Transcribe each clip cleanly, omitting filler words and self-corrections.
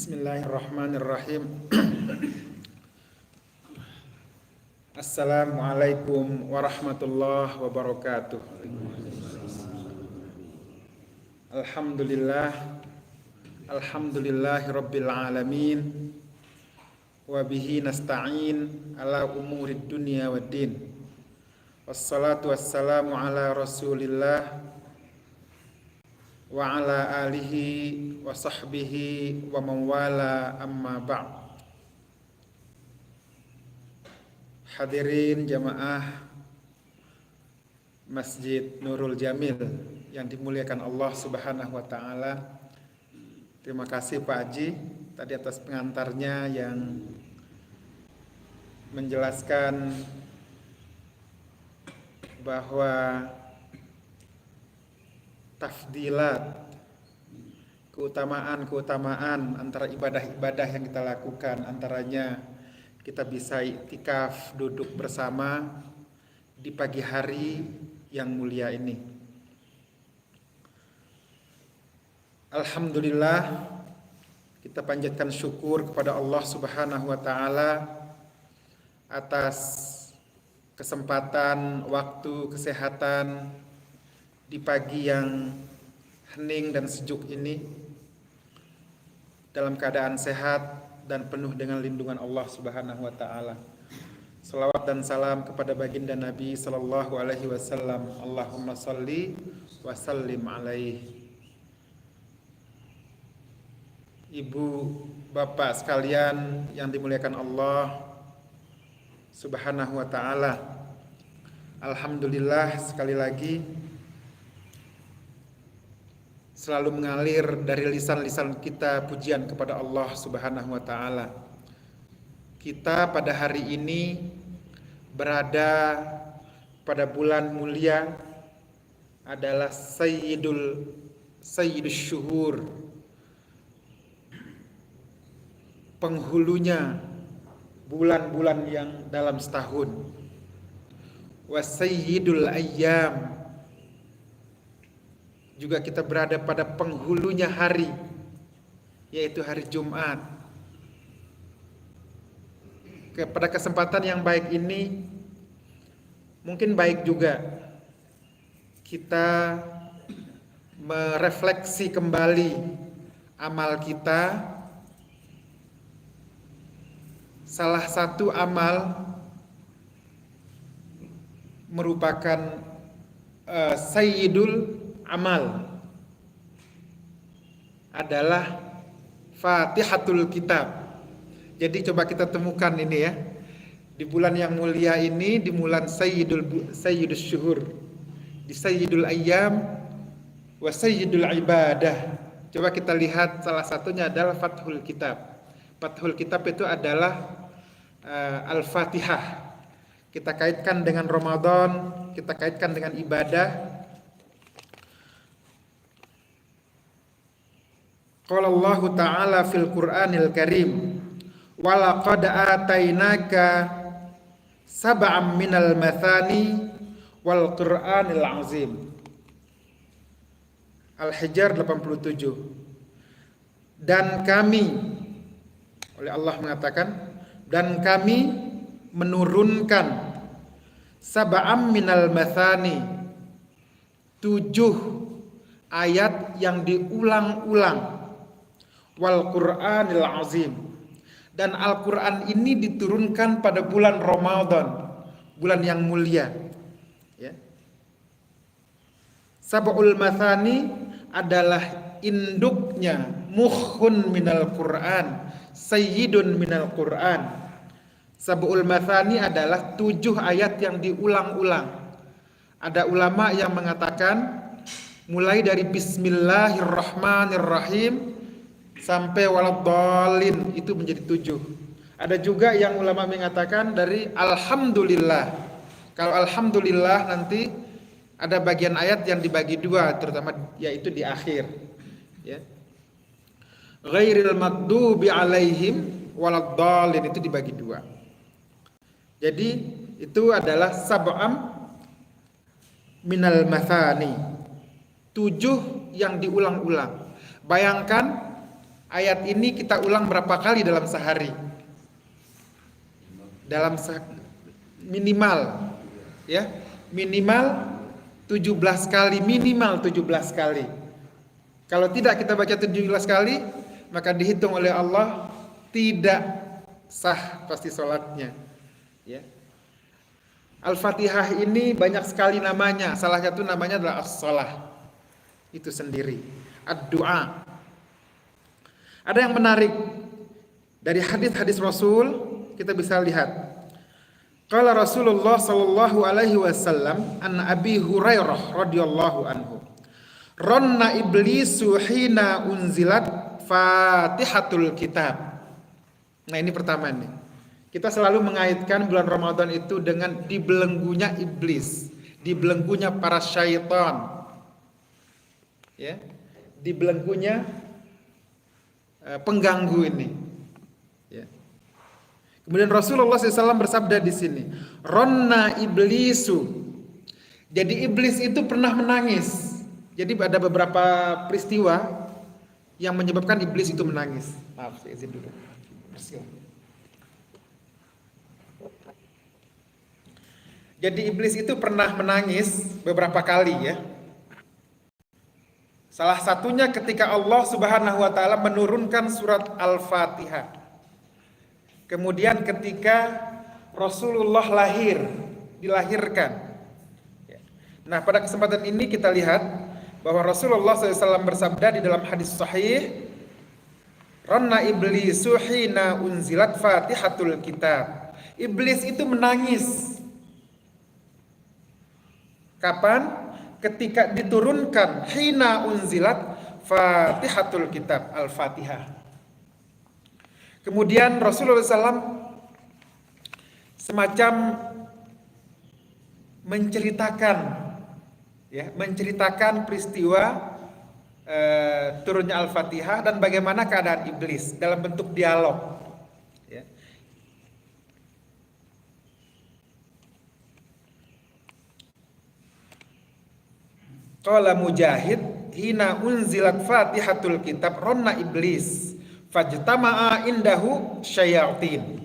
Bismillahirrahmanirrahim. Assalamualaikum warahmatullahi wabarakatuh. Alhamdulillahi rabbil alamin. Wa bihi nasta'in ala umurid dunya waddin. Wassalatu wassalamu ala rasulillah wa ala alihi wa sahbihi wa mawala amma ba'd. Hadirin jamaah Masjid Nurul Jamil yang dimuliakan Allah Subhanahu wa taala. Terima kasih Pak Haji tadi atas pengantarnya yang menjelaskan bahwa tafdilat, keutamaan antara ibadah-ibadah yang kita lakukan, antaranya kita bisa iktikaf duduk bersama di pagi hari yang mulia ini. Alhamdulillah, kita panjatkan syukur kepada Allah Subhanahu wa taala atas kesempatan, waktu, kesehatan di pagi yang hening dan sejuk ini dalam keadaan sehat dan penuh dengan lindungan Allah Subhanahu wa taala. Salawat dan salam kepada baginda Nabi sallallahu alaihi wasallam. Allahumma shalli wa sallim alaihi. Ibu, bapak sekalian yang dimuliakan Allah Subhanahu wa taala. Alhamdulillah, sekali lagi selalu mengalir dari lisan-lisan kita pujian kepada Allah Subhanahu wa taala. Kita pada hari ini berada pada bulan mulia, adalah Sayyidus Syuhur, penghulunya bulan-bulan yang dalam setahun. Wa Sayyidul Ayyam, juga kita berada pada penghulunya hari, yaitu hari Jumat. Pada kesempatan yang baik ini, mungkin baik juga kita merefleksi kembali amal kita. Salah satu amal merupakan Sayyidul Amal adalah Fatihatul Kitab. Jadi coba kita temukan ini ya, di bulan yang mulia ini, di bulan Sayyidus Syuhur, di Sayyidul Ayyam wa Sayyidul Ibadah. Coba kita lihat, salah satunya adalah Fathul Kitab. Fathul Kitab itu adalah Al-Fatihah. Kita kaitkan dengan Ramadan, kita kaitkan dengan ibadah. Qala Allah Ta'ala fil Qur'anil Karim, wa laqad atainaka sab'am minal mathani wal Qur'anil azim. Al-Hijr 87. Dan kami, oleh Allah mengatakan, dan kami menurunkan sab'am minal mathani, 7 ayat yang diulang-ulang, wal Qur'anil azim, dan Al-Qur'an ini diturunkan pada bulan Ramadan, bulan yang mulia ya. Sab'ul mathani adalah induknya, mukhun minal Qur'an, sayyidun minal Qur'an. Sab'ul mathani adalah 7 ayat yang diulang-ulang. Ada ulama yang mengatakan mulai dari Bismillahirrahmanirrahim sampai waladhdallin itu menjadi 7. Ada juga yang ulama mengatakan dari Alhamdulillah. Kalau Alhamdulillah nanti ada bagian ayat yang dibagi 2, terutama yaitu di akhir ya. Ghairil maghdubi alaihim waladhdallin itu dibagi 2. Jadi itu adalah sab'am minal mathani, 7 yang diulang-ulang. Bayangkan Ayat ini kita ulang berapa kali dalam sehari? Minimal ya, minimal 17 kali, minimal 17 kali. Kalau tidak kita baca 17 kali, maka dihitung oleh Allah tidak sah pasti sholatnya. Ya. Al-Fatihah ini banyak sekali namanya. Salah satu namanya adalah as-shalah. Itu sendiri. Ad-du'a. Ada yang menarik dari hadis-hadis Rasul, kita bisa lihat. Qala Rasulullah sallallahu alaihi wasallam an Abi Hurairah radhiyallahu anhu. Ronna iblisu hina unzilat Fatihatul Kitab. Nah, ini pertama nih. Kita selalu mengaitkan bulan Ramadan itu dengan dibelenggunya iblis, dibelenggunya para syaitan. Ya. Dibelenggunya pengganggu ini. Ya. Kemudian Rasulullah SAW bersabda di sini, Ronna iblisu. Jadi iblis itu pernah menangis. Jadi ada beberapa peristiwa yang menyebabkan iblis itu menangis. Maaf, saya izin dulu. Jadi iblis itu pernah menangis beberapa kali ya. Salah satunya ketika Allah Subhanahu wa taala menurunkan surat Al-Fatihah. Kemudian ketika Rasulullah dilahirkan. Nah, pada kesempatan ini kita lihat bahwa Rasulullah SAW bersabda di dalam hadis sahih, Ranna iblisu hina unzilat Fatihatul Kitab. Iblis itu menangis. Kapan? Ketika diturunkan hina unzilat Fatihatul Kitab, Al-Fatihah. Kemudian Rasulullah SAW semacam menceritakan peristiwa turunnya Al-Fatihah dan bagaimana keadaan iblis dalam bentuk dialog. Ya. Qala Mujahid hina unzilat Fatihatul Kitab ronna iblis fajtama'a indahu syayatin.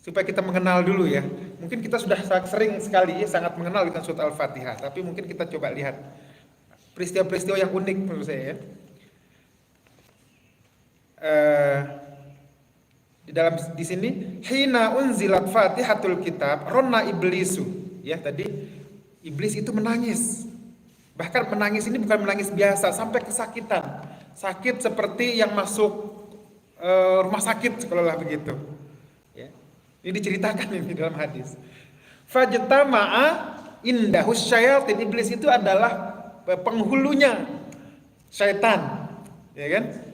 Supaya kita mengenal dulu ya. Mungkin kita sudah sering sekali sangat mengenal dengan surat Al-Fatihah, tapi mungkin kita coba lihat peristiwa-peristiwa yang unik menurut saya ya. Di sini hina unzilat Fatihatul Kitab ronna iblisu. Ya, tadi iblis itu menangis. Bahkan menangis ini bukan menangis biasa, sampai kesakitan. Sakit seperti yang masuk rumah sakit sekolah begitu. Ya. Ini diceritakan ini dalam hadis. Fajtama'a indahus syayatin. Iblis itu adalah penghulunya syaitan. Ya kan?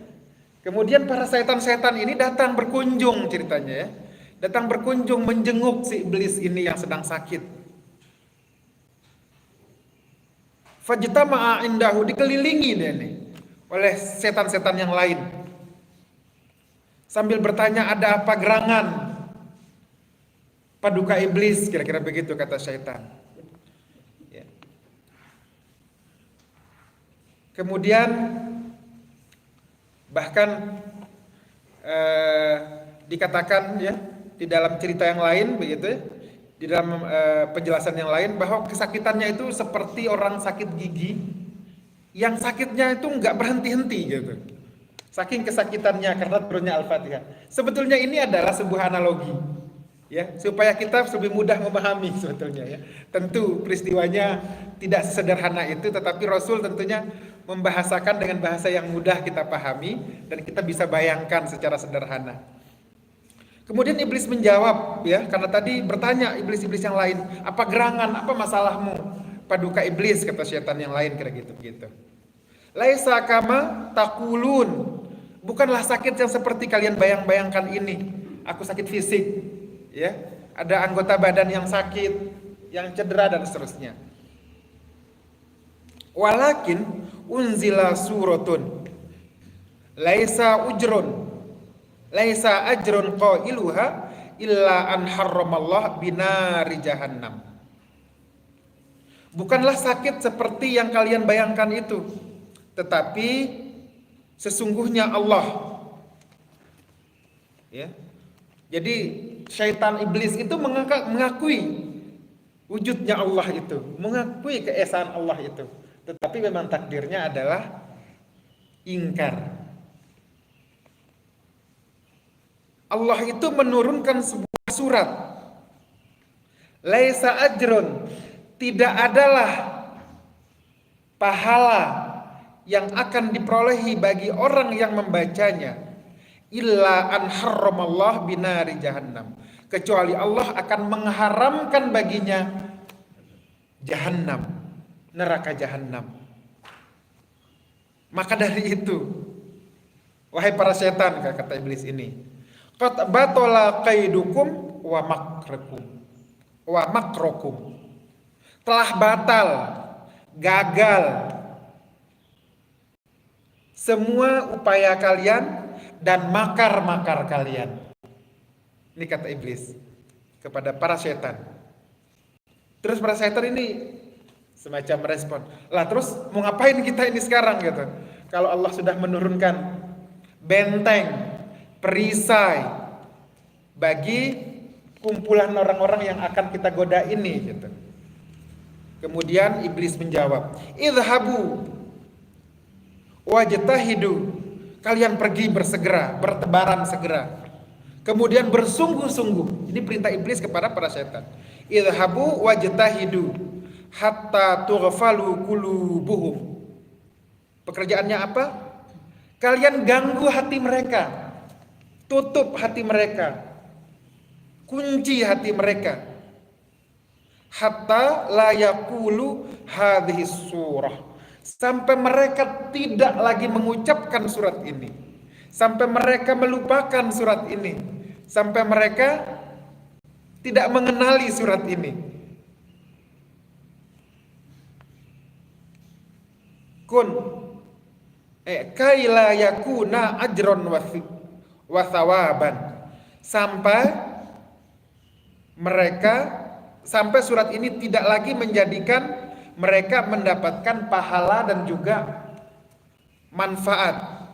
Kemudian para setan-setan ini datang berkunjung ceritanya ya. Datang berkunjung menjenguk si iblis ini yang sedang sakit. Fajtama'a indahu, dikelilingi dia nih oleh setan-setan yang lain. Sambil bertanya, ada apa gerangan? Paduka iblis, kira-kira begitu kata syaitan. Ya. Kemudian bahkan dikatakan ya di dalam cerita yang lain begitu, di dalam penjelasan yang lain bahwa kesakitannya itu seperti orang sakit gigi yang sakitnya itu nggak berhenti-henti gitu. Saking kesakitannya karena turunnya Al-Fatihah. Sebetulnya ini adalah sebuah analogi ya, supaya kita lebih mudah memahami sebetulnya ya. Tentu peristiwanya tidak sesederhana itu, tetapi Rasul tentunya membahasakan dengan bahasa yang mudah kita pahami dan kita bisa bayangkan secara sederhana. Kemudian iblis menjawab ya, karena tadi bertanya iblis-iblis yang lain, apa gerangan, apa masalahmu? Paduka iblis, kata syaitan yang lain kira gitu. Laisa kama taqulun. Bukanlah sakit yang seperti kalian bayang-bayangkan ini. Aku sakit fisik ya. Ada anggota badan yang sakit, yang cedera dan seterusnya. Walakin unzila suratun laisa ajrun qailuha illa an harramallah binari jahannam. Bukanlah sakit seperti yang kalian bayangkan itu, tetapi Sesungguhnya Allah. Ya. Jadi syaitan iblis itu mengakui wujudnya Allah itu, mengakui keesaan Allah itu. Tetapi memang takdirnya adalah ingkar. Allah itu menurunkan sebuah surat. Laisa ajrun, tidak adalah pahala yang akan diperolehi bagi orang yang membacanya, illa an harramallah binari jahannam, kecuali Allah akan mengharamkan baginya jahannam, neraka jahannam. Maka dari itu, wahai para setan, kata iblis ini, qad batala qaidukum wa makrukum, telah batal, gagal semua upaya kalian dan makar-makar kalian. Ini kata iblis kepada para setan. Terus para setan ini semacam respon, lah terus mau ngapain kita ini sekarang gitu, kalau Allah sudah menurunkan benteng, perisai bagi kumpulan orang-orang yang akan kita goda ini gitu. Kemudian iblis menjawab, idhabu wajtahidu, kalian pergi bersegera, bertebaran segera, kemudian bersungguh-sungguh. Ini perintah iblis kepada para setan. Idhabu wajtahidu hatta tughfalu qulubuhum. Pekerjaannya apa? Kalian ganggu hati mereka, tutup hati mereka, kunci hati mereka, hatta la yaqulu hadhihi surah, sampai mereka tidak lagi mengucapkan surat ini, sampai mereka melupakan surat ini, sampai mereka tidak mengenali surat ini. Kaila yakuna ajron wa thawaban, sampai surat ini tidak lagi menjadikan mereka mendapatkan pahala dan juga manfaat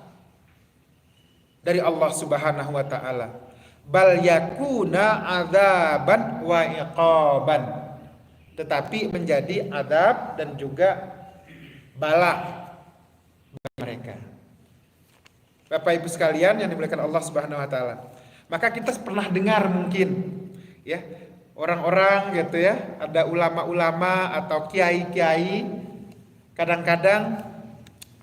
dari Allah Subhanahu wa taala. Bal yakuna adzaban wa iqaban, tetapi menjadi adab dan juga bala bagi mereka. Bapak Ibu sekalian yang dimuliakan Allah Subhanahu wa taala. Maka kita pernah dengar mungkin ya, orang-orang gitu ya, ada ulama-ulama atau kiai-kiai kadang-kadang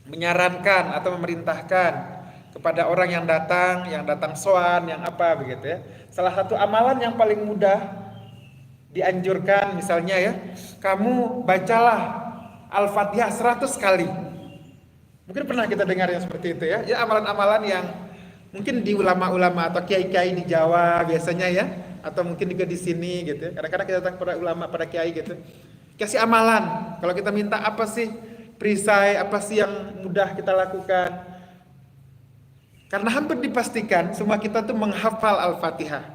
menyarankan atau memerintahkan kepada orang yang datang sowan, yang apa begitu ya. Salah satu amalan yang paling mudah dianjurkan misalnya ya, kamu bacalah Al-Fatihah 100 kali. Mungkin pernah kita dengar yang seperti itu ya. Ya, amalan-amalan yang mungkin di ulama-ulama atau kiai-kiai di Jawa biasanya ya, atau mungkin juga di sini gitu ya. Kadang-kadang kita datang pada ulama, pada kiai gitu, kasih amalan. Kalau kita minta apa sih perisai, apa sih yang mudah kita lakukan. Karena hampir dipastikan semua kita tuh menghafal Al-Fatihah.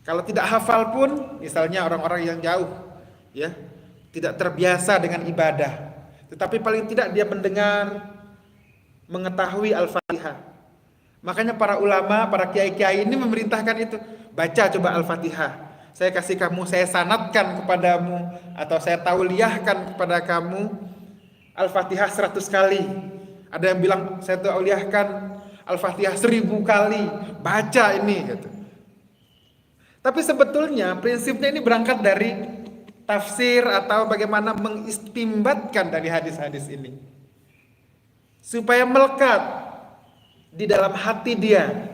Kalau tidak hafal pun, misalnya orang-orang yang jauh ya, tidak terbiasa dengan ibadah, tetapi paling tidak dia mendengar, mengetahui Al-Fatihah. Makanya para ulama, para kiai-kiai ini memerintahkan itu, baca coba Al-Fatihah. Saya kasih kamu, saya sanadkan kepadamu, atau saya tauliyahkan kepada kamu Al-Fatihah 100 kali. Ada yang bilang saya tauliyahkan Al-Fatihah 1000 kali. Baca ini gitu. Tapi sebetulnya prinsipnya ini berangkat dari tafsir atau bagaimana mengistimbatkan dari hadis-hadis ini, supaya melekat di dalam hati dia.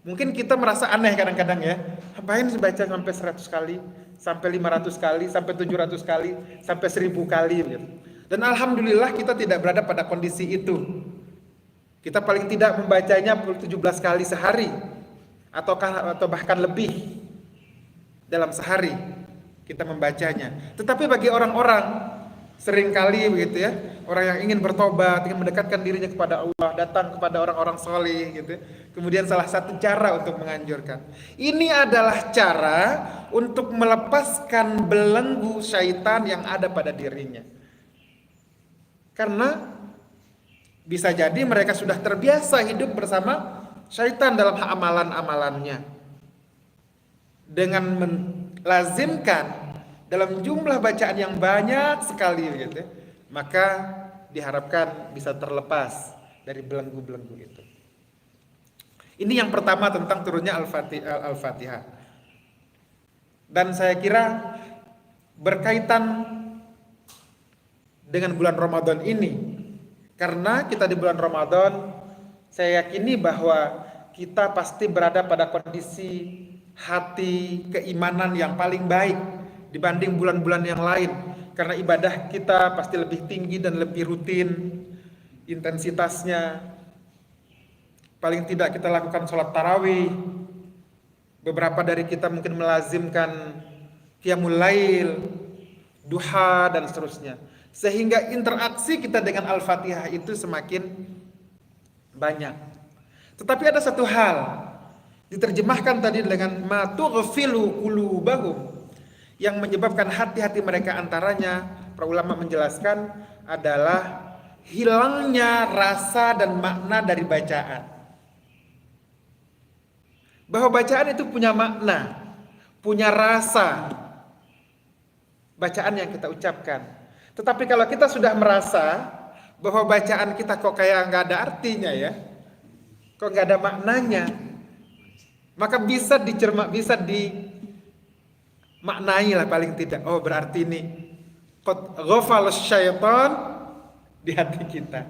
Mungkin kita merasa aneh kadang-kadang ya, ngapain sih baca sampai 100 kali, sampai 500 kali, sampai 700 kali, sampai 1000 kali gitu. Dan alhamdulillah kita tidak berada pada kondisi itu. Kita paling tidak membacanya 17 kali sehari, atau bahkan lebih dalam sehari kita membacanya. Tetapi bagi orang-orang seringkali begitu ya, orang yang ingin bertobat, ingin mendekatkan dirinya kepada Allah, datang kepada orang-orang soleh gitu. Kemudian salah satu cara untuk menganjurkan, ini adalah cara untuk melepaskan belenggu syaitan yang ada pada dirinya. Karena Bisa jadi mereka sudah terbiasa hidup bersama syaitan dalam amalan-amalannya. Dengan melazimkan dalam jumlah bacaan yang banyak sekali gitu, maka diharapkan bisa terlepas dari belenggu-belenggu itu. Ini yang pertama tentang turunnya Al-Fatihah. Dan saya kira berkaitan dengan bulan Ramadan ini, karena kita di bulan Ramadan, saya yakini bahwa kita pasti berada pada kondisi hati keimanan yang paling baik dibanding bulan-bulan yang lain, karena ibadah kita pasti lebih tinggi dan lebih rutin intensitasnya. Paling tidak kita lakukan sholat tarawih, beberapa dari kita mungkin melazimkan qiyamul lail, duha dan seterusnya, sehingga interaksi kita dengan Al-Fatihah itu semakin banyak. Tetapi ada satu hal, diterjemahkan tadi dengan ma tughfilu qulubahum, yang menyebabkan hati-hati mereka, antaranya para ulama menjelaskan adalah hilangnya rasa dan makna dari bacaan. Bahwa bacaan itu punya makna, punya rasa, bacaan yang kita ucapkan. Tetapi kalau kita sudah merasa bahwa bacaan kita kok kayak nggak ada artinya ya, kok nggak ada maknanya, maka bisa dicermak, bisa dimaknai lah paling tidak. Oh, berarti ini qad ghafala syaitan di hati kita.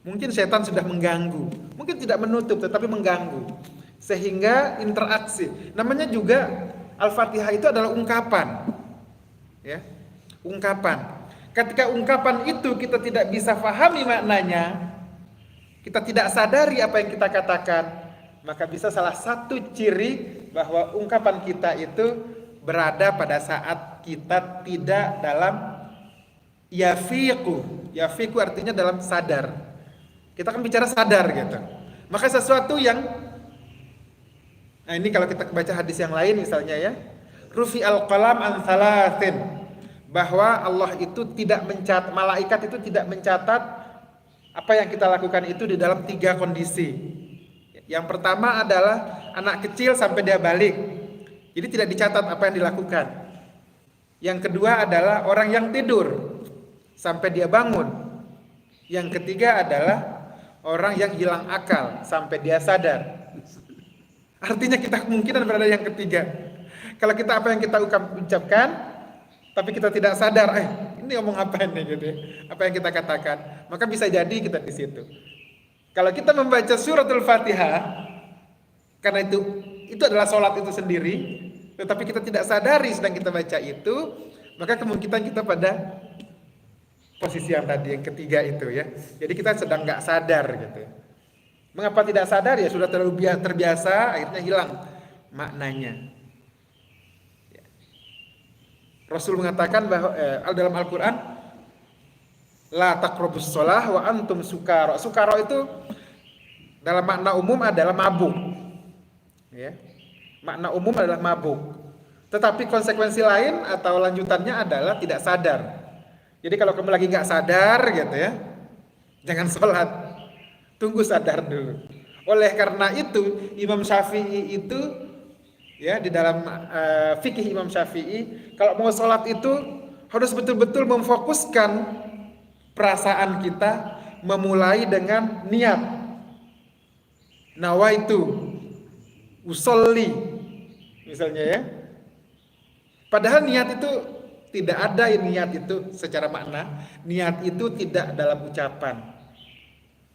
Mungkin syaitan sudah mengganggu, mungkin tidak menutup tetapi mengganggu, sehingga interaksi. Namanya juga Al-Fatihah itu adalah ungkapan, ya, ungkapan. Ketika ungkapan itu kita tidak bisa pahami maknanya, kita tidak sadari apa yang kita katakan, maka bisa salah satu ciri bahwa ungkapan kita itu berada pada saat kita tidak dalam yafiqu. Yafiqu artinya dalam sadar. Kita kan bicara sadar gitu. Maka sesuatu yang, nah ini kalau kita baca hadis yang lain misalnya ya, rufi al-qalam an thalathin, bahwa Allah itu tidak mencatat, malaikat itu tidak mencatat apa yang kita lakukan itu di dalam 3 kondisi. Yang pertama adalah anak kecil sampai dia balik, jadi tidak dicatat apa yang dilakukan. Yang kedua adalah orang yang tidur sampai dia bangun. Yang ketiga adalah orang yang hilang akal sampai dia sadar. Artinya kita kemungkinan berada yang ketiga. Kalau kita apa yang kita ucapkan tapi kita tidak sadar, ini ngomong apa nih gitu ya, apa yang kita katakan, maka bisa jadi kita di situ. Kalau kita membaca suratul Fatihah, karena itu adalah sholat itu sendiri, tetapi kita tidak sadari sedang kita baca itu, maka kemungkinan kita pada posisi yang tadi yang ketiga itu ya. Jadi kita sedang nggak sadar gitu. Mengapa tidak sadar? Ya sudah terlalu terbiasa, akhirnya hilang maknanya. Rasul mengatakan bahwa dalam Al-Quran, la taqrabus shalah wa antum sukara. Sukara itu dalam makna umum adalah mabuk, ya. Makna umum adalah mabuk. Tetapi konsekuensi lain atau lanjutannya adalah tidak sadar. Jadi kalau kamu lagi nggak sadar gitu ya, jangan sholat, tunggu sadar dulu. Oleh karena itu Imam Syafi'i itu, ya, di dalam fikih Imam Syafi'i, kalau mau sholat itu harus betul-betul memfokuskan perasaan kita, memulai dengan niat. Nawaitu usolli misalnya ya. Padahal niat itu tidak ada, niat itu secara makna, niat itu tidak dalam ucapan.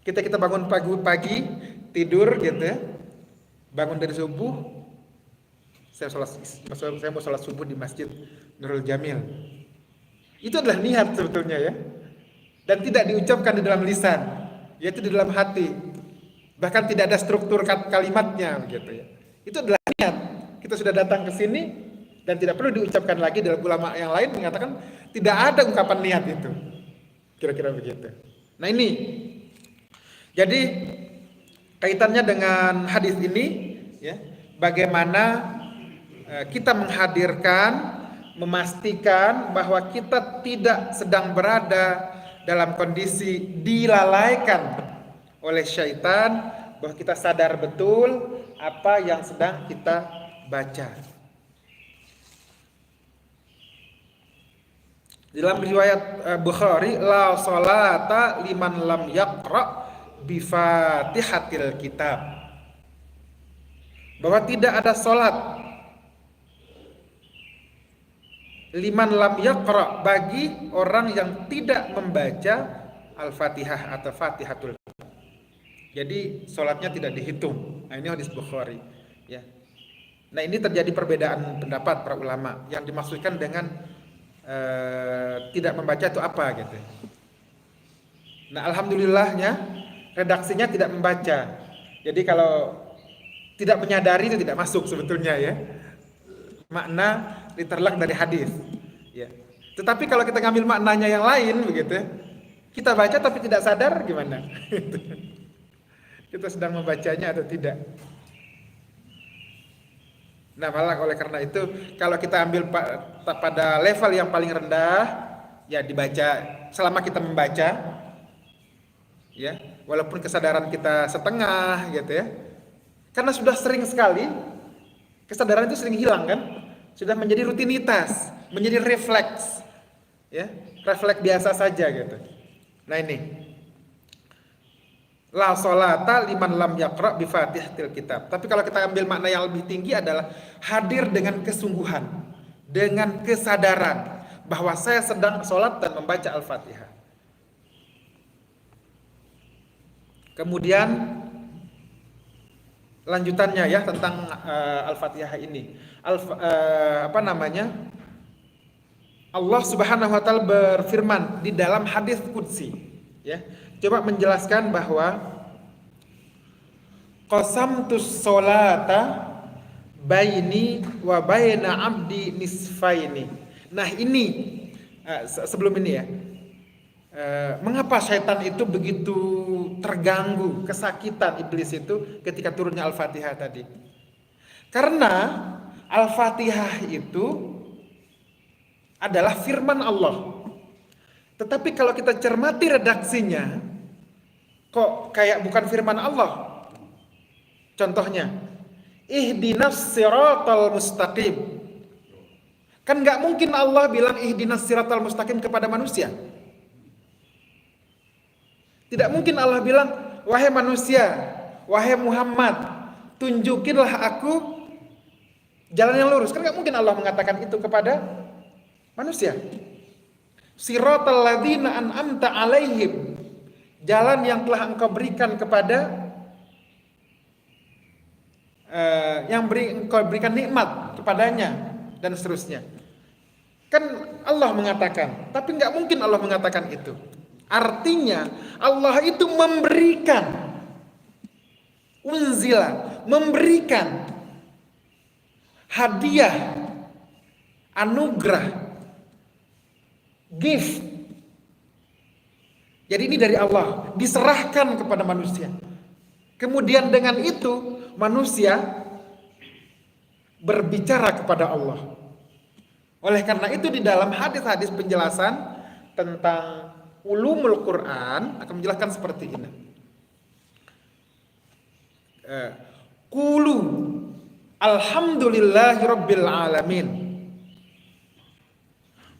Kita bangun pagi tidur gitu ya, bangun dari subuh, saya mau sholat subuh di Masjid Nurul Jamil. Itu adalah niat sebetulnya ya, dan tidak diucapkan di dalam lisan, yaitu di dalam hati. Bahkan tidak ada struktur kalimatnya gitu ya. Itu adalah niat. Kita sudah datang ke sini dan tidak perlu diucapkan lagi. Dalam ulama yang lain mengatakan tidak ada ungkapan niat itu. Kira-kira begitu. Nah ini, jadi kaitannya dengan hadis ini ya, bagaimana kita menghadirkan, memastikan bahwa kita tidak sedang berada dalam kondisi dilalaikan oleh syaitan, bahwa kita sadar betul apa yang sedang kita baca. Dalam riwayat Bukhari, la salata liman lam yaqra bi Fatihatil Kitab. Bahwa tidak ada salat liman lam yaqra, bagi orang yang tidak membaca Al-Fatihah atau Fatihatul Kitab. Jadi salatnya tidak dihitung. Nah, ini hadis Bukhari, ya. Nah, ini terjadi perbedaan pendapat para ulama. Yang dimaksudkan dengan tidak membaca itu apa gitu. Nah, alhamdulillahnya redaksinya tidak membaca. Jadi kalau tidak menyadari itu tidak masuk sebetulnya, ya. Makna diterlak dari hadis, ya. Tetapi kalau kita ngambil maknanya yang lain begitu, kita baca tapi tidak sadar, gimana? Kita sedang membacanya atau tidak? Nah, malah oleh karena itu kalau kita ambil pada level yang paling rendah, ya dibaca selama kita membaca, ya, walaupun kesadaran kita setengah gitu, ya. Karena sudah sering sekali, kesadaran itu sering hilang kan? Sudah menjadi rutinitas, menjadi refleks, ya, refleks biasa saja gitu. Nah, ini la sholata liman lam yaqra bi Fatihatil Kitab. Tapi kalau kita ambil makna yang lebih tinggi adalah hadir dengan kesungguhan, dengan kesadaran bahwa saya sedang sholat dan membaca Al-Fatihah. Kemudian lanjutannya, ya, tentang Al-Fatihah ini. Allah Subhanahu wa taala berfirman di dalam hadis qudsi, ya. Coba menjelaskan bahwa qasamtus sholata baini wa baina abdi nisfaini. Nah, ini sebelum ini, ya, mengapa syaitan itu begitu terganggu, kesakitan iblis itu ketika turunnya Al-Fatihah tadi? Karena Al-Fatihah itu adalah firman Allah. Tetapi kalau kita cermati redaksinya, kok kayak bukan firman Allah. Contohnya, ihdinas siratal mustaqim. Kan nggak mungkin Allah bilang ihdinas siratal mustaqim kepada manusia. Tidak mungkin Allah bilang, wahai manusia, wahai Muhammad, tunjukinlah aku jalan yang lurus. Kan nggak mungkin Allah mengatakan itu kepada manusia. Siratal ladzina an'amta alaihim, jalan yang telah engkau berikan kepada engkau berikan nikmat kepadanya, dan seterusnya. Kan Allah mengatakan, tapi nggak mungkin Allah mengatakan itu. Artinya Allah itu memberikan, unzila, memberikan hadiah, anugerah, gift. Jadi ini dari Allah, diserahkan kepada manusia. Kemudian dengan itu manusia berbicara kepada Allah. Oleh karena itu di dalam hadis-hadis penjelasan tentang ulumul Quran akan menjelaskan seperti ini. Qulu alhamdulillahi rabbil alamin.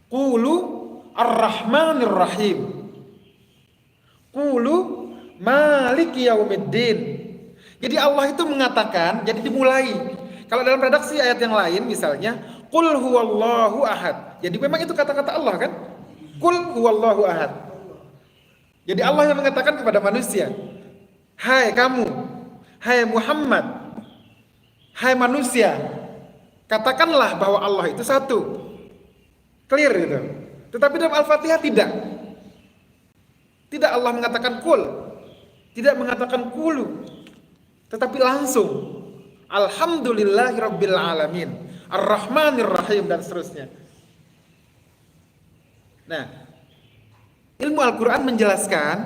Qulu ar-rahmanir rahim. Qulu maliki yaumiddin. Jadi Allah itu mengatakan, jadi dimulai. Kalau dalam redaksi ayat yang lain misalnya, qul huwallahu ahad. Jadi memang itu kata-kata Allah kan? Qul huwallahu ahad. Jadi Allah yang mengatakan kepada manusia, hai kamu, hai Muhammad, hai manusia, katakanlah bahwa Allah itu satu. Clear gitu. Tetapi dalam Al-Fatihah tidak. Tidak Allah mengatakan kul, tidak mengatakan kulu, tetapi langsung alhamdulillahirabbil alamin, ar-rahmanir rahim, dan seterusnya. Nah, ilmu Al-Quran menjelaskan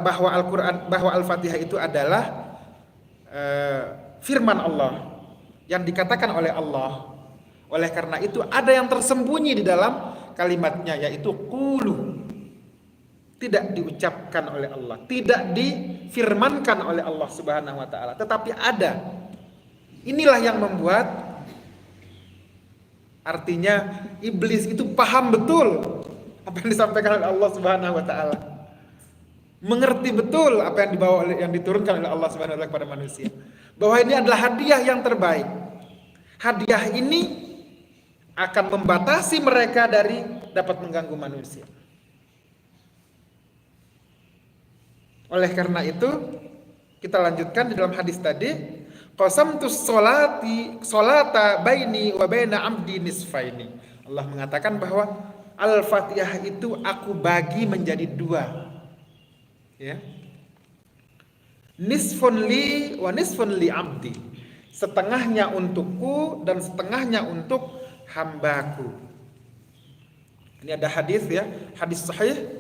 bahwa Al-Fatihah itu adalah firman Allah yang dikatakan oleh Allah. Oleh karena itu ada yang tersembunyi di dalam kalimatnya, yaitu qulu. tidak diucapkan oleh Allah, tidak difirmankan oleh Allah Subhanahu wa taala, tetapi ada. Inilah yang membuat artinya iblis itu paham betul apa yang disampaikan oleh Allah Subhanahu wa taala. Mengerti betul apa yang dibawa oleh yang diturunkan oleh Allah Subhanahu wa taala kepada manusia. Bahwa ini adalah hadiah yang terbaik. Hadiah ini akan membatasi mereka dari dapat mengganggu manusia. Oleh karena itu, kita lanjutkan di dalam hadis tadi, qasamtus sholata baini wa baina abdi nisfaini. Allah mengatakan bahwa Al-Fatihah itu aku bagi menjadi dua. Ya. Nisfun li wa nisfun li abdi. Setengahnya untukku dan setengahnya untuk hambaku. Ini ada hadis ya, hadis sahih.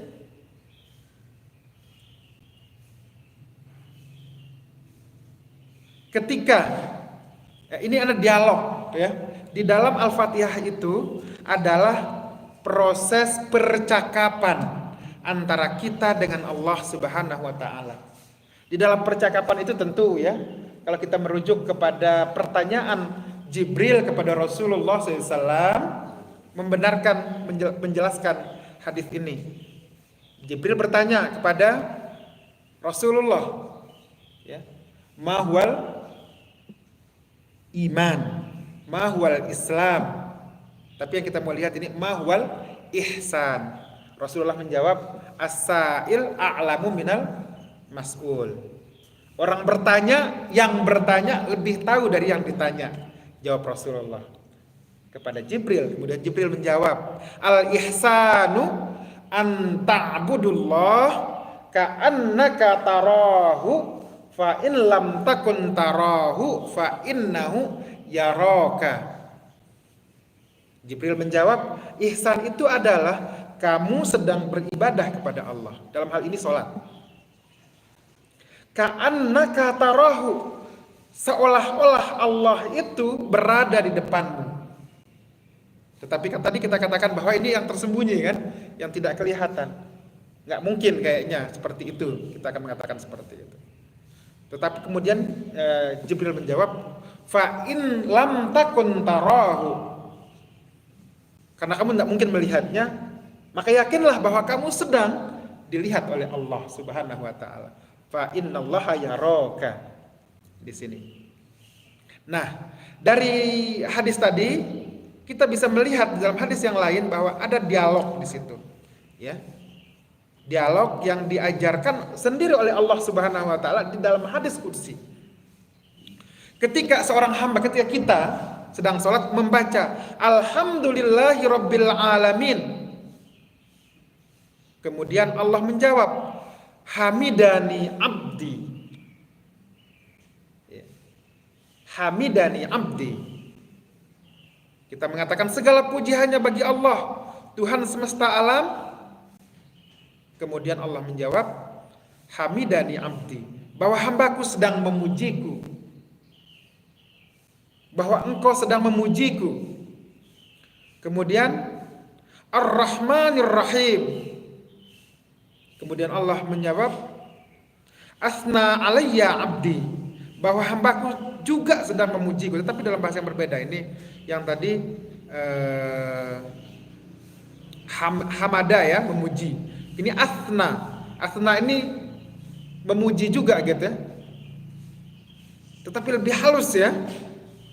Ketika ini ada dialog ya. Di dalam Al-Fatihah itu adalah proses percakapan antara kita dengan Allah Subhanahu wa taala. Di dalam percakapan itu tentu ya, kalau kita merujuk kepada pertanyaan Jibril kepada Rasulullah SAW membenarkan menjelaskan hadis ini. Jibril bertanya kepada Rasulullah ya, mahwal iman, mahwal Islam. Tapi yang kita mau lihat ini mahwal ihsan. Rasulullah menjawab, as-sa'il a'lamu minal mas'ul. Orang bertanya, yang bertanya lebih tahu dari yang ditanya. Jawab Rasulullah kepada Jibril. Kemudian Jibril menjawab, al-ihsanu an ta'budullah ka'annaka tarahu fa in lam takun tarahu fa innahu yaraka. Jibril menjawab, ihsan itu adalah kamu sedang beribadah kepada Allah. Dalam hal ini sholat. Ka'annaka tarahu, seolah-olah Allah itu berada di depanmu. Tetapi kan tadi kita katakan bahwa ini yang tersembunyi kan, yang tidak kelihatan. Nggak mungkin kayaknya seperti itu. Kita akan mengatakan seperti itu. Tetapi kemudian Jibril menjawab, fa in lam takun tarahu, karena kamu tidak mungkin melihatnya, maka yakinlah bahwa kamu sedang dilihat oleh Allah Subhanahu wa taala. Fa innallaha yaraka di sini. Nah, dari hadis tadi kita bisa melihat dalam hadis yang lain bahwa ada dialog di situ. Ya. Dialog yang diajarkan sendiri oleh Allah Subhanahu wa taala di dalam hadis qudsi. Ketika seorang hamba, ketika kita sedang sholat membaca alhamdulillahi rabbil alamin, kemudian Allah menjawab hamidani abdi, hamidani abdi, kita mengatakan segala puji hanya bagi Allah Tuhan semesta alam. Kemudian Allah menjawab hamidani abdi, bahwa hambaku sedang memujiku, bahwa engkau sedang memujiku. Kemudian Ar-Rahmanir Rahim, kemudian Allah menjawab asna alayya abdi, bahwa hambaku juga sedang memujiku, tetapi dalam bahasa yang berbeda. Ini yang tadi hamada ya, memuji. Ini asna, asna ini memuji juga gitu ya, tetapi lebih halus ya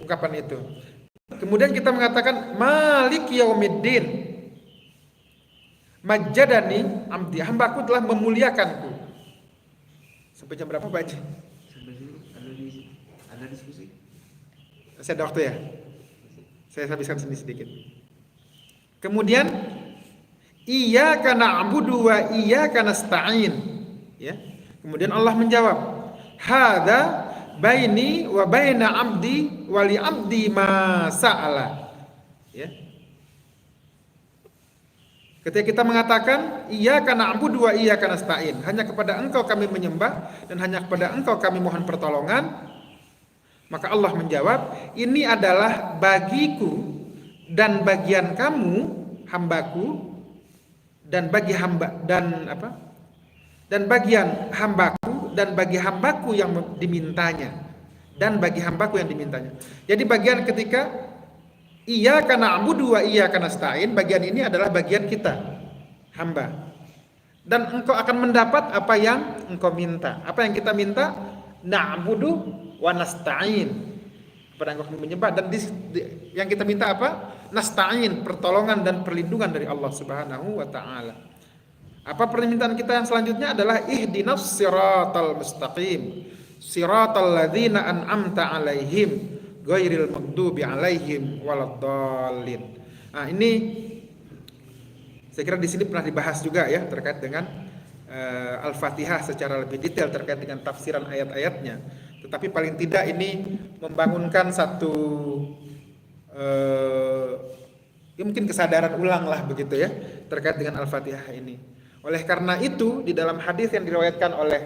ungkapan itu. Kemudian kita mengatakan Malik Yaumiddin, majadani amdi, hambaku telah memuliakanku. Sampai jam berapa Pak Haji? Ada diskusi? Masih ada waktu ya? Saya habiskan sedikit. Kemudian iyyaka na'budu wa iyyaka nasta'in. Ya. Kemudian Allah menjawab, hadza baini wa baina abdi wa li abdi ma sa'ala. Ya. Ketika kita mengatakan iyyaka na'budu wa iyyaka nasta'in, hanya kepada Engkau kami menyembah dan hanya kepada Engkau kami mohon pertolongan, maka Allah menjawab, ini adalah bagiku dan bagian kamu hambaku, dan bagi hamba dan dan bagian hambaku dan bagi hambaku yang dimintanya dan bagi hambaku yang dimintanya. Jadi bagian ketika iyyaka na'budu wa iyyaka nasta'in, bagian ini adalah bagian kita hamba, dan engkau akan mendapat apa yang engkau minta. Apa yang kita minta? Na'budu wa nasta'in, kepada engkau menyembah, dan yang kita minta apa? Nasta'in, pertolongan dan perlindungan dari Allah Subhanahu wa taala. Apa permintaan kita yang selanjutnya adalah ihdinas siratal mustaqim, siratal ladzina an'amta alaihim ghairil maghdubi alaihim waladdallin. Nah, ini saya kira di sini pernah dibahas juga ya terkait dengan Al-Fatihah secara lebih detail terkait dengan tafsiran ayat-ayatnya. Tetapi paling tidak ini membangunkan satu ya mungkin kesadaran ulang lah begitu ya terkait dengan Al-Fatihah ini. Oleh karena itu di dalam hadis yang diriwayatkan oleh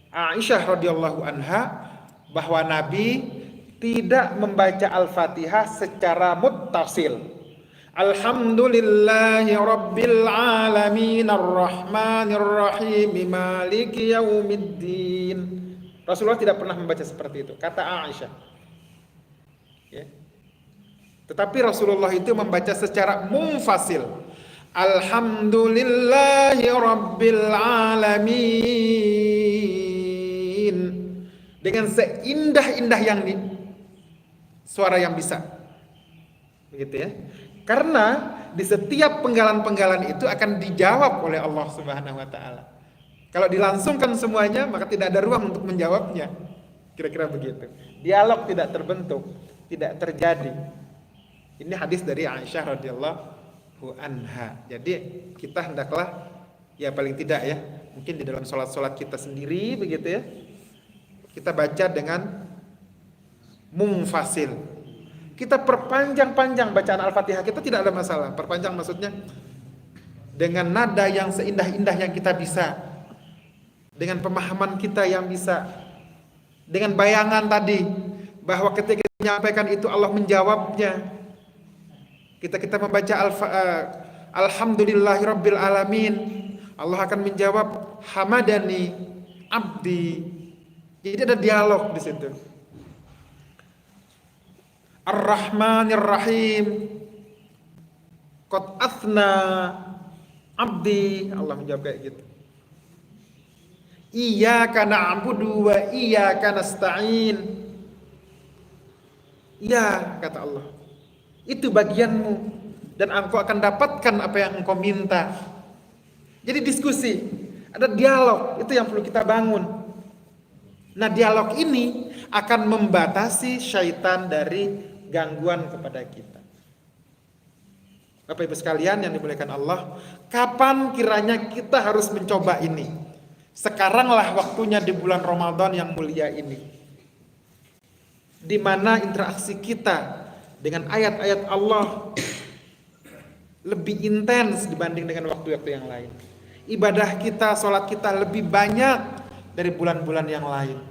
Aisyah radhiyallahu anha bahwa Nabi tidak membaca Al-Fatihah secara muttasil. Alhamdulillahi rabbil alamin arrahmanir rahim maliki yaumiddin. Rasulullah tidak pernah membaca seperti itu, kata Aisyah. Ya. Tetapi Rasulullah itu membaca secara munfasil. Alhamdulillahi rabbil alamin, dengan seindah-indah yang suara yang bisa, begitu ya. Karena di setiap penggalan-penggalan itu akan dijawab oleh Allah Subhanahu wa taala. Kalau dilangsungkan semuanya, maka tidak ada ruang untuk menjawabnya. Kira-kira begitu. Dialog tidak terbentuk, tidak terjadi. Ini hadis dari Aisyah radhiyallahu anha. Jadi kita hendaklah ya paling tidak ya, mungkin di dalam sholat kita sendiri begitu ya, kita baca dengan munfasil. Kita perpanjang-panjang bacaan Al-Fatihah kita, tidak ada masalah. Perpanjang maksudnya dengan nada yang seindah-indah yang kita bisa, dengan pemahaman kita yang bisa, dengan bayangan tadi bahwa ketika menyampaikan itu Allah menjawabnya. Kita membaca Alhamdulillahirabbil alamin, Allah akan menjawab hamadani abdi. Jadi ada dialog di situ. Ar-Rahmanir Rahim, qad athna abdi, Allah menjawab kayak gitu. Iyyaka na'budu wa iyyaka nasta'in. Ya, kata Allah, itu bagianmu dan engkau akan dapatkan apa yang engkau minta. Jadi diskusi, ada dialog, itu yang perlu kita bangun. Nah, dialog ini akan membatasi syaitan dari gangguan kepada kita. Bapak Ibu sekalian yang dimuliakan Allah, kapan kiranya kita harus mencoba ini? Sekaranglah waktunya di bulan Ramadan yang mulia ini, di mana interaksi kita dengan ayat-ayat Allah lebih intens dibanding dengan waktu-waktu yang lain. Ibadah kita, sholat kita lebih banyak dari bulan-bulan yang lain.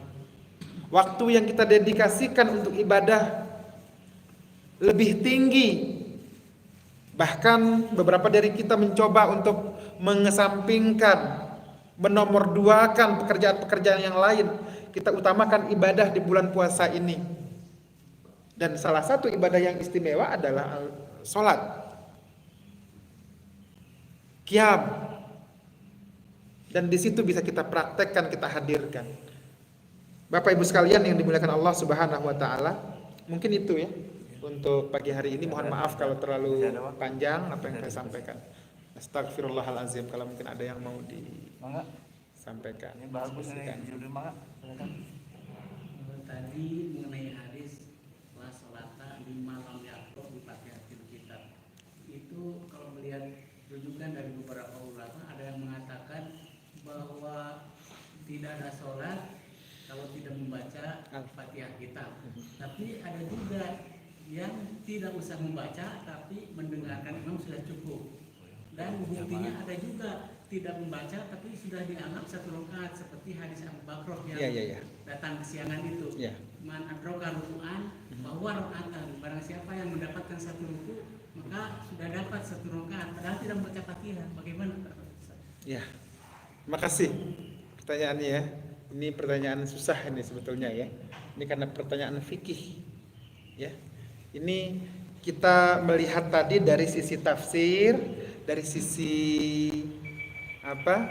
Waktu yang kita dedikasikan untuk ibadah lebih tinggi. Bahkan beberapa dari kita mencoba untuk mengesampingkan, menomorduakan pekerjaan-pekerjaan yang lain. Kita utamakan ibadah di bulan puasa ini. Dan salah satu ibadah yang istimewa adalah sholat, qiyam. Dan di situ bisa kita praktekkan, kita hadirkan. Bapak Ibu sekalian yang dimuliakan Allah Subhanahu wa taala, mungkin itu ya untuk pagi hari ini. Mohon maaf kalau terlalu panjang apa yang saya sampaikan. Astagfirullahalazim, kalau mungkin ada yang mau disampaikan. Ini bagus nih, judul mangga. Tadi mengenai hadis la sholata lima lam yaqra bi Fatihatil Kitab. Itu kalau melihat rujukan dari beberapa ulama, ada yang mengatakan bahwa tidak ada sholat kalau tidak membaca Al-Fatihah Kitab. Tapi ada juga yang tidak usah membaca tapi mendengarkan imam sudah cukup. Dan buktinya ada juga tidak membaca tapi sudah dianggap satu rakaat, seperti hadis Abu Bakroh yang datang kesiangan itu. Man adroka ruku'an bahwa rakaatan, barang siapa yang mendapatkan satu ruku maka sudah dapat satu rakaat padahal tidak membaca Fatihah. Bagaimana? Ya, terima kasih. Pertanyaannya ya. Ini pertanyaan susah ini sebetulnya ya. Ini karena pertanyaan fikih. Ya. Ini kita melihat tadi dari sisi tafsir, dari sisi apa?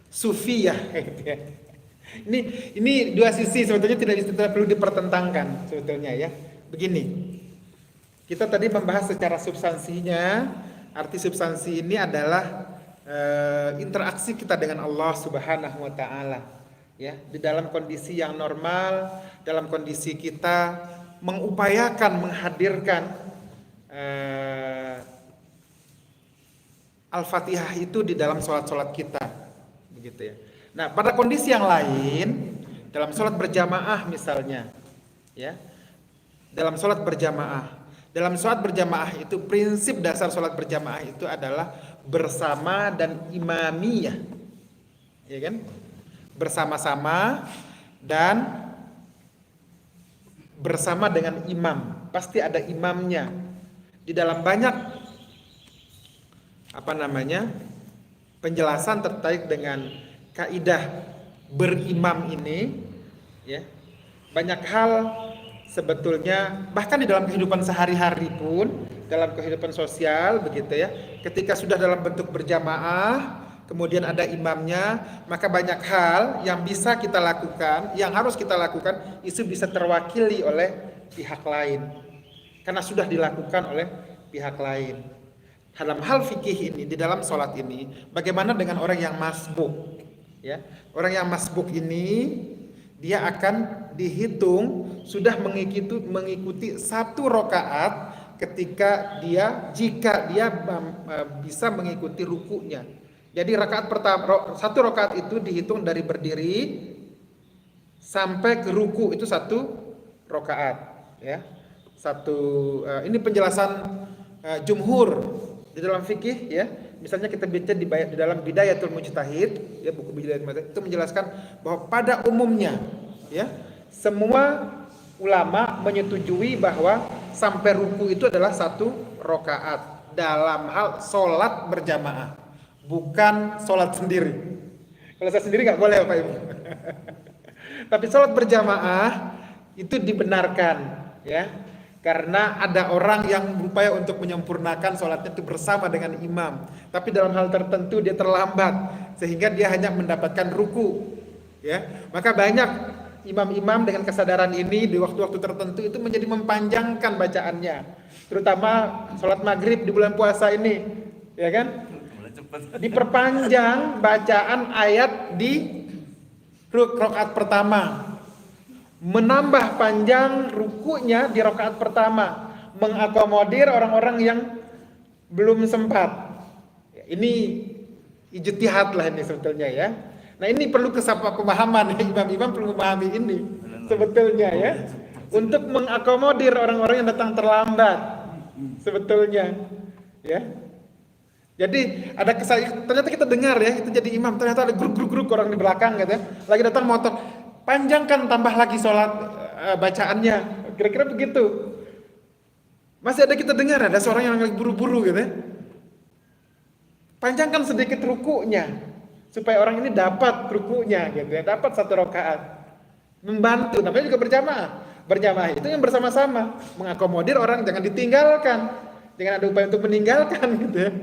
Sufiyah. Ini dua sisi sebetulnya tidak perlu dipertentangkan sebetulnya ya. Begini. Kita tadi membahas secara substansinya. Arti substansi ini adalah interaksi kita dengan Allah Subhanahu wa taala. Ya, di dalam kondisi yang normal, dalam kondisi kita mengupayakan menghadirkan Al-Fatihah itu di dalam sholat-sholat kita, begitu ya. Nah, pada kondisi yang lain, dalam sholat berjamaah misalnya, ya, dalam sholat berjamaah itu prinsip dasar sholat berjamaah itu adalah bersama dan imamiyah, ya kan? Bersama-sama dan bersama dengan imam, pasti ada imamnya. Di dalam banyak penjelasan terkait dengan kaidah berimam ini, ya, banyak hal sebetulnya bahkan di dalam kehidupan sehari-hari pun, dalam kehidupan sosial begitu ya, ketika sudah dalam bentuk berjamaah kemudian ada imamnya, maka banyak hal yang bisa kita lakukan, yang harus kita lakukan itu bisa terwakili oleh pihak lain karena sudah dilakukan oleh pihak lain. Dalam hal fikih ini, di dalam sholat ini, bagaimana dengan orang yang masbuk, ya? Orang yang masbuk ini dia akan dihitung sudah mengikuti 1 rakaat jika dia bisa mengikuti rukunya. Jadi rakaat pertama, 1 rakaat itu dihitung dari berdiri sampai ke ruku itu 1 rakaat, ya. Ini penjelasan jumhur di dalam fikih, ya. Misalnya kita baca di dalam Bidayatul Mujtahid, ya, buku Bidayatul Mujtahid itu menjelaskan bahwa pada umumnya, ya, semua ulama menyetujui bahwa sampai ruku itu adalah 1 rakaat dalam hal sholat berjamaah, bukan sholat sendiri. Kalau saya sendiri nggak boleh Bapak Ibu. Tapi sholat berjamaah itu dibenarkan, ya. Karena ada orang yang berupaya untuk menyempurnakan sholatnya itu bersama dengan imam, tapi dalam hal tertentu dia terlambat sehingga dia hanya mendapatkan ruku, ya. Maka banyak imam-imam dengan kesadaran ini di waktu-waktu tertentu itu menjadi mempanjangkan bacaannya, terutama sholat maghrib di bulan puasa ini, ya kan? Diperpanjang bacaan ayat di rakaat pertama, menambah panjang rukunya di rakaat pertama, mengakomodir orang-orang yang belum sempat. Ini ijtihad lah ini sebetulnya, ya. Nah, ini perlu pemahaman, imam-imam perlu memahami ini sebetulnya, ya, untuk mengakomodir orang-orang yang datang terlambat sebetulnya, ya. Jadi ada ternyata kita dengar, ya, itu jadi imam, ternyata ada grup orang di belakang gitu, ya, lagi datang motor, panjangkan, tambah lagi sholat bacaannya, kira-kira begitu. Masih ada kita dengar ada seorang yang lagi buru-buru gitu, ya. Panjangkan sedikit rukunya supaya orang ini dapat rukunya gitu, ya, dapat 1 rakaat. Membantu, namanya juga berjamaah. Berjamaah itu yang bersama-sama, mengakomodir orang, jangan ditinggalkan, jangan ada upaya untuk meninggalkan gitu, ya.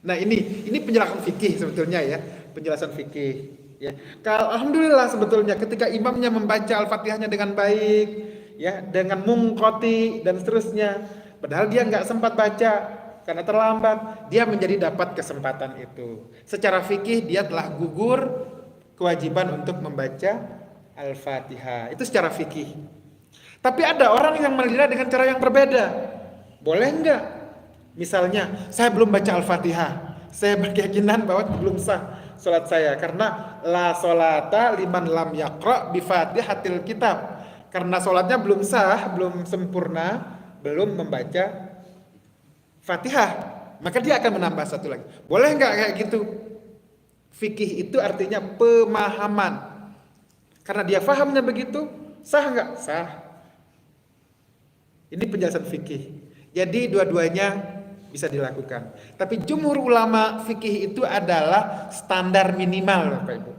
Nah, ini penjelasan fikih sebetulnya, ya, penjelasan fikih. Ya, alhamdulillah sebetulnya ketika imamnya membaca Al-Fatihahnya dengan baik, ya, dengan mungkoti dan seterusnya, padahal dia nggak sempat baca karena terlambat, dia menjadi dapat kesempatan itu. Secara fikih dia telah gugur kewajiban untuk membaca Al-Fatihah. Itu secara fikih. Tapi ada orang yang menilai dengan cara yang berbeda. Boleh nggak? Misalnya, saya belum baca Al-Fatihah, saya berkeyakinan bahwa belum sah sholat saya, karena la sholata liman lam yaqra bi fatihatil kitab, karena sholatnya belum sah, belum sempurna, belum membaca Fatihah, maka dia akan menambah 1 lagi. Boleh nggak kayak gitu? Fikih itu artinya pemahaman, karena dia fahamnya begitu, sah nggak? Sah. Ini penjelasan fikih. Jadi dua-duanya bisa dilakukan. Tapi jumhur ulama fikih itu adalah standar minimal, Bapak Ibu.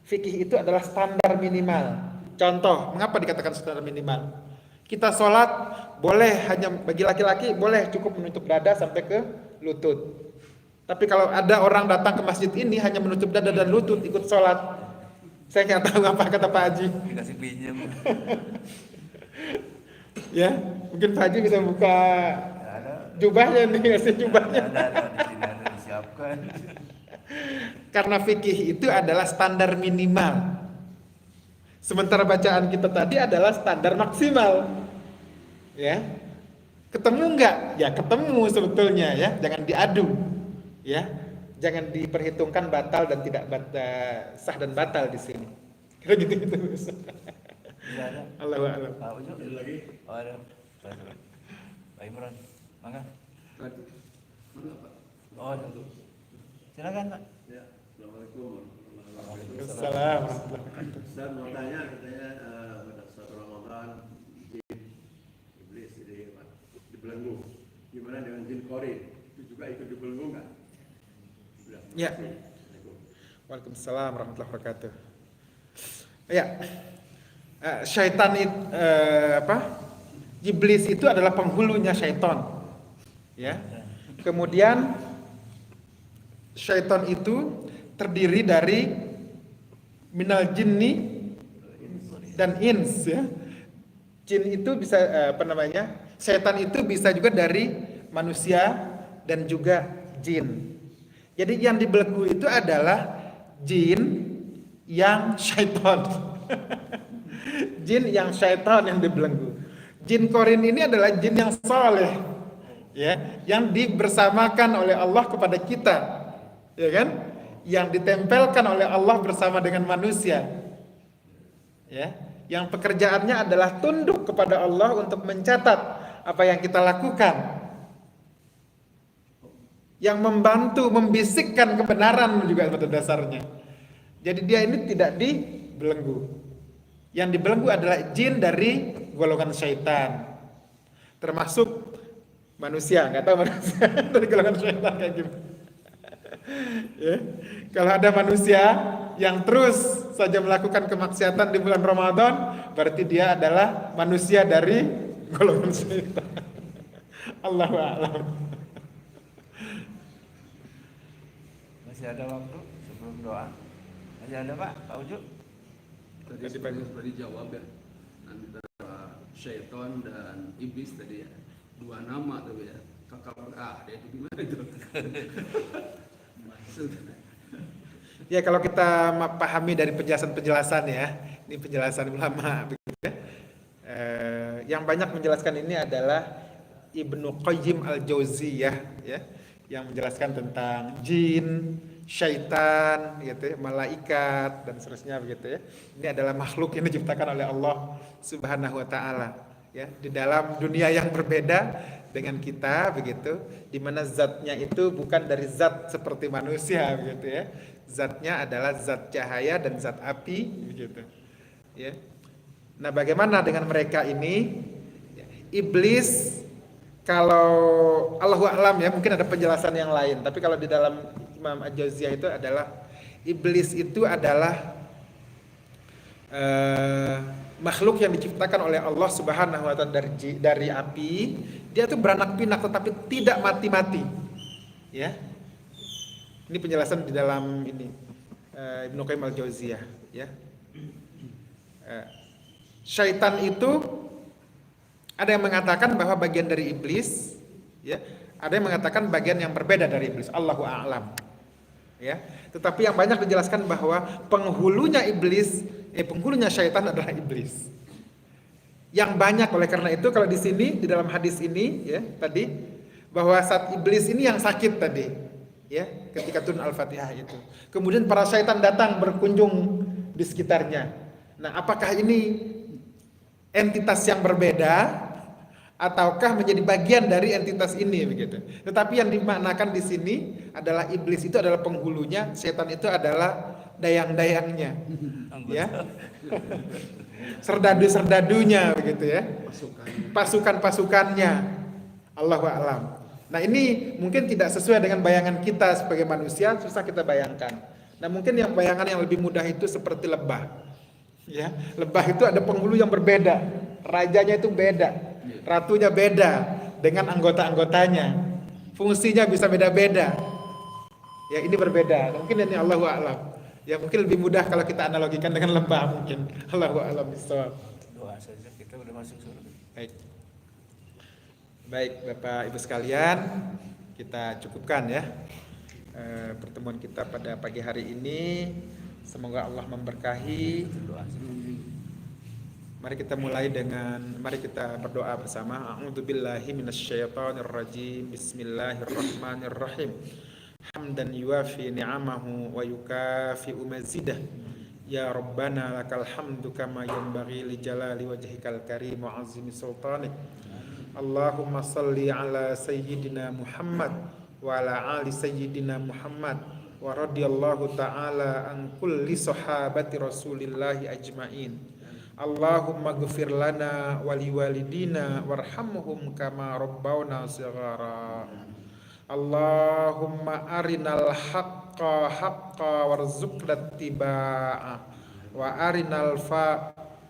Fikih itu adalah standar minimal. Contoh, mengapa dikatakan standar minimal? Kita sholat boleh hanya bagi laki-laki boleh cukup menutup dada sampai ke lutut. Tapi kalau ada orang datang ke masjid ini hanya menutup dada dan lutut ikut sholat, saya nggak tahu apa kata Pak Haji. Dikasih pinjam. Ya, mungkin Pak Haji bisa buka Ada. jubahnya nih, kasih jubahnya. Ada di sini ada disiapkan. Karena fikih itu adalah standar minimal. Sementara bacaan kita tadi adalah standar maksimal. Ya. Ketemu enggak? Ya ketemu sebetulnya ya, jangan diadu. Ya. Jangan diperhitungkan batal dan tidak sah dan batal di sini. Kira gitu. Bisa ada. Allahu a'lam. Pak Ucu. Ada lagi? Oh ada. Pak Imran. Mangga. Tadi. Mana Pak? Oh ada. Silakan Pak. Ya, Assalamualaikum warahmatullahi wabarakatuh. Assalamualaikum. Saya mau tanya katanya pada saat Ramadan jin iblis ini Pak dibelenggu. Gimana dengan jin korin? Itu juga ikut dibelenggu nggak? Ya. Waalaikumsalam warahmatullahi wabarakatuh. Ya. Syaitan itu iblis itu adalah penghulunya syaitan. Ya. Kemudian syaitan itu terdiri dari minal jinni dan ins ya. Jin itu bisa Syaitan itu bisa juga dari manusia dan juga jin. Jadi yang dibelenggu itu adalah jin yang syaitan. Jin yang syaitan yang dibelenggu. Jin korin ini adalah jin yang saleh, ya, yang dibersamakan oleh Allah kepada kita, ya kan? Yang ditempelkan oleh Allah bersama dengan manusia, ya, yang pekerjaannya adalah tunduk kepada Allah untuk mencatat apa yang kita lakukan, yang membantu membisikkan kebenaran juga pada dasarnya. Jadi dia ini tidak dibelenggu. Yang dibelenggu adalah jin dari golongan syaitan, termasuk manusia. Nggak tahu manusia dari golongan syaitan kayak gimana. Ya. Kalau ada manusia yang terus saja melakukan kemaksiatan di bulan Ramadan, berarti dia adalah manusia dari golongan syaitan. Allahu a'lam. Masih ada waktu sebelum doa. Masih ada Pak Ucu? Tadi sudah dijawab ya antara syaitan dan iblis tadi ya, dua nama tapi ya kakak dia itu gimana itu? Ya kalau kita pahami dari penjelasan ya, ini penjelasan ulama begitu ya. Yang banyak menjelaskan ini adalah Ibnu Qayyim al-Jauziyah ya, yang menjelaskan tentang jin, syaitan, gitu ya, malaikat dan seterusnya begitu ya. Ini adalah makhluk yang diciptakan oleh Allah Subhanahu wa taala ya, di dalam dunia yang berbeda dengan kita begitu, di mana zatnya itu bukan dari zat seperti manusia begitu ya. Zatnya adalah zat cahaya dan zat api begitu. Ya. Nah, bagaimana dengan mereka ini? Iblis, kalau Allahu a'lam ya, mungkin ada penjelasan yang lain, tapi kalau di dalam Imam Al-Jauziyah itu adalah iblis itu adalah makhluk yang diciptakan oleh Allah Subhanahu wa taala dari api. Dia tuh beranak pinak tetapi tidak mati-mati. Ya. Ini penjelasan di dalam ini Ibnu Qayyim Al-Jauziyah ya. Syaitan itu ada yang mengatakan bahwa bagian dari iblis ya, ada yang mengatakan bagian yang berbeda dari iblis. Allahu a'lam. Ya, tetapi yang banyak dijelaskan bahwa penghulunya syaitan adalah iblis. Yang banyak oleh karena itu kalau di sini di dalam hadis ini ya tadi bahwa saat iblis ini yang sakit tadi ya ketika turun Al-Fatihah itu. Kemudian para syaitan datang berkunjung di sekitarnya. Nah, apakah ini entitas yang berbeda ataukah menjadi bagian dari entitas ini begitu. Tetapi yang dimaknakan di sini adalah iblis itu adalah penghulunya, setan itu adalah dayang-dayangnya. Ya. Serdadu-serdadunya begitu ya. Pasukan-pasukannya. Allahu a'lam. Nah ini mungkin tidak sesuai dengan bayangan kita sebagai manusia, susah kita bayangkan. Nah mungkin yang bayangan yang lebih mudah itu seperti lebah. Ya, lebah itu ada penghulu yang berbeda, rajanya itu beda, ratunya beda dengan anggota-anggotanya, fungsinya bisa beda-beda. Ya ini berbeda. Mungkin ini Allahu a'lam. Ya mungkin lebih mudah kalau kita analogikan dengan lebah mungkin. Allahu a'lam bishawab. Doa saja kita udah masuk surga. Baik. Baik Bapak Ibu sekalian, kita cukupkan ya pertemuan kita pada pagi hari ini. Semoga Allah memberkahi. Mari kita berdoa bersama. A'udzubillahi minasyaitonirrajim. Bismillahirrahmanirrahim. Hamdan yuwafi ni'amahu wa yukafi'u mazidah. Ya Rabbana lakal hamdu kama yanbaghi li jalali wajhikal karim wa 'azimi sultanik. Allahumma salli ala sayyidina Muhammad wa ala ali sayyidina Muhammad wa radiyallahu ta'ala an kulli sahabati rasulillahi ajma'in. Allahumma ghfir lana wa liwalidina warhamhum kama rabbawna shighara. Allahumma arinal haqqa haqqa warzuqna ittiba'ah wa arinal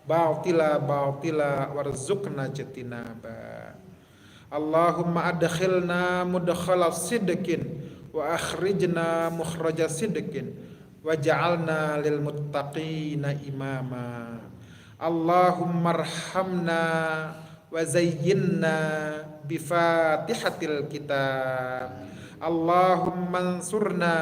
batila batila warzuqna ijtinaba. Allahumma adkhilna mudkhala sidqin wa akhrijna mukhraja sidqin waj'alna lil muttaqina imama. Allahumma arhamna wa zayyinna bi fatihatil kitab. Allahumma ansurna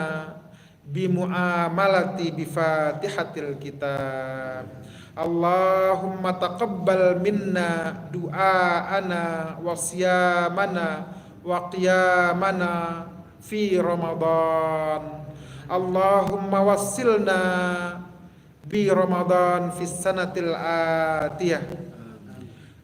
bi muamalati bi fatihatil kitab. Allahumma taqabbal minna du'aana wa siyamana wa qiyamana fi Ramadan. Allahumma wassilna bi Ramadan fi sanatil atiyah.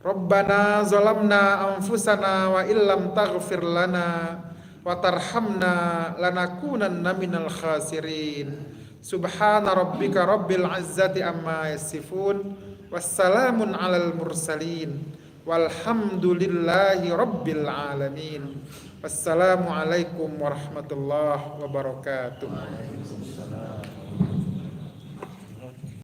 Rabbana zalamna anfusana wa illam taghfir lana wa tarhamna lanakunanna minal khasirin. Subhana rabbika rabbil izzati amma yasifun, wassalamun alal mursalin, walhamdulillahi rabbil alamin. Wassalamualaikum warahmatullahi wabarakatuh.